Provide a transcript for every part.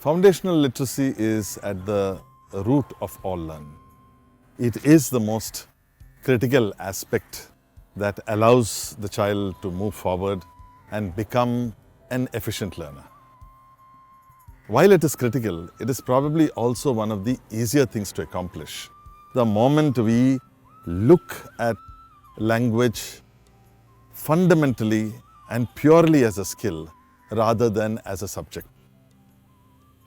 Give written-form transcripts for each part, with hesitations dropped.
Foundational literacy is at the root of all learning. It is the most critical aspect that allows the child to move forward and become an efficient learner. While it is critical, it is probably also one of the easier things to accomplish. The moment we look at language fundamentally and purely as a skill rather than as a subject.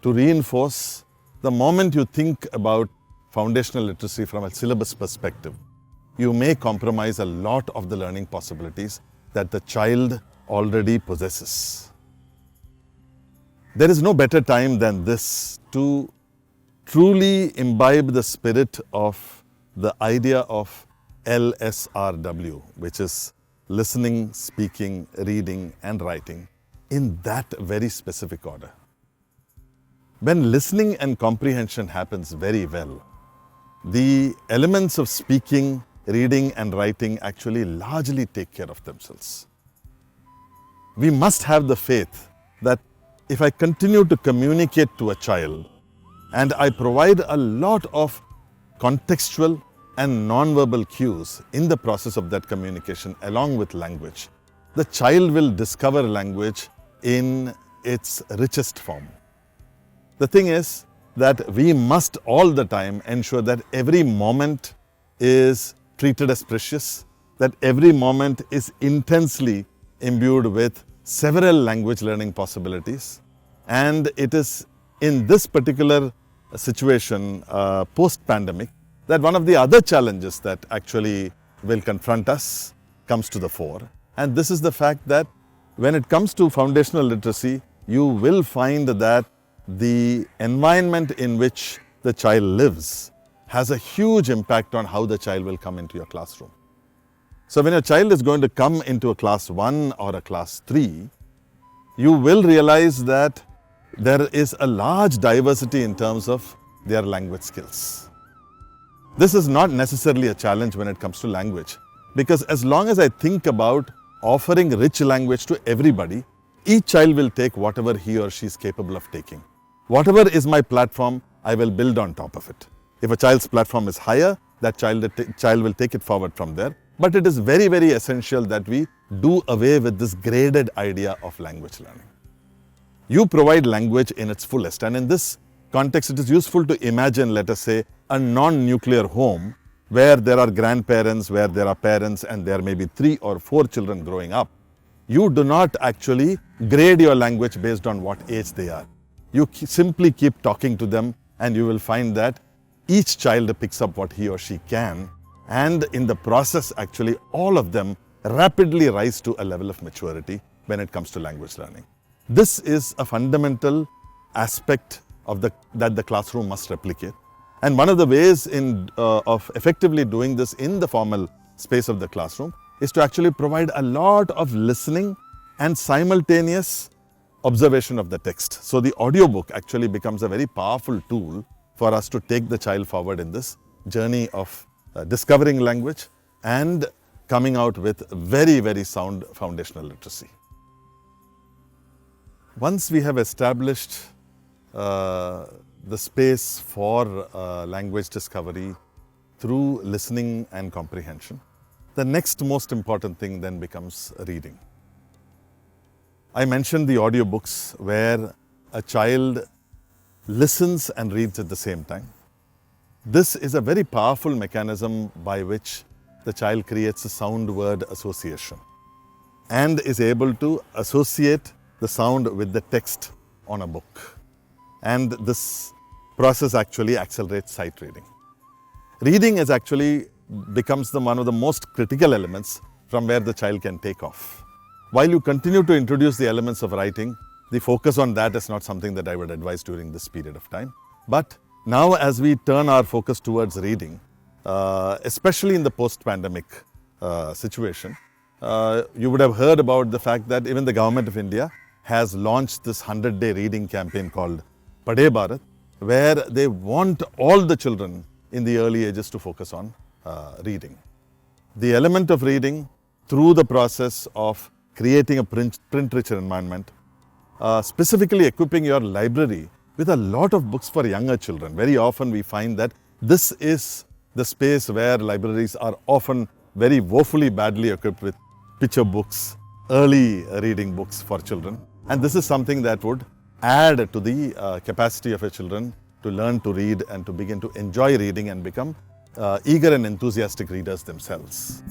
To reinforce, the moment you think about foundational literacy from a syllabus perspective, you may compromise a lot of the learning possibilities that the child already possesses. There is no better time than this to truly imbibe the spirit of the idea of LSRW, which is listening, speaking, reading, and writing in that very specific order. When listening and comprehension happens very well, the elements of speaking, reading, and writing actually largely take care of themselves. We must have the faith that if I continue to communicate to a child and I provide a lot of contextual and non-verbal cues in the process of that communication along with language, the child will discover language in its richest form. The thing is that we must all the time ensure that every moment is treated as precious, that every moment is intensely imbued with several language learning possibilities. And it is in this particular situation, post-pandemic, that one of the other challenges that actually will confront us comes to the fore. And this is the fact that when it comes to foundational literacy, you will find that the environment in which the child lives has a huge impact on how the child will come into your classroom. So when your child is going to come into a class 1 or a class 3, you will realize that there is a large diversity in terms of their language skills. This is not necessarily a challenge when it comes to language, because as long as I think about offering rich language to everybody, each child will take whatever he or she is capable of taking. Whatever is my platform, I will build on top of it. If a child's platform is higher, that child will take it forward from there. But it is very, very essential that we do away with this graded idea of language learning. You provide language in its fullest, and in this context, it is useful to imagine, let us say, a non-nuclear home where there are grandparents, where there are parents, and there may be 3 or 4 children growing up. You do not actually grade your language based on what age they are. You simply keep talking to them, and you will find that each child picks up what he or she can, and in the process, actually, all of them rapidly rise to a level of maturity when it comes to language learning. This is a fundamental aspect of that the classroom must replicate. And one of the ways of effectively doing this in the formal space of the classroom is to actually provide a lot of listening and simultaneous observation of the text. So the audiobook actually becomes a very powerful tool for us to take the child forward in this journey of discovering language and coming out with very, very sound foundational literacy. Once we have established the space for language discovery through listening and comprehension, the next most important thing then becomes reading. I mentioned the audiobooks where a child listens and reads at the same time. This is a very powerful mechanism by which the child creates a sound word association and is able to associate the sound with the text on a book. And this process actually accelerates sight reading. Reading is actually becomes one of the most critical elements from where the child can take off. While you continue to introduce the elements of writing, the focus on that is not something that I would advise during this period of time. But now as we turn our focus towards reading, especially in the post-pandemic situation, you would have heard about the fact that even the government of India has launched this 100-day reading campaign called Padhe Bharat, where they want all the children in the early ages to focus on reading. The element of reading through the process of creating a print-rich environment, specifically equipping your library with a lot of books for younger children. Very often we find that this is the space where libraries are often very woefully badly equipped with picture books, early reading books for children. And this is something that would add to the capacity of a children to learn to read and to begin to enjoy reading and become eager and enthusiastic readers themselves.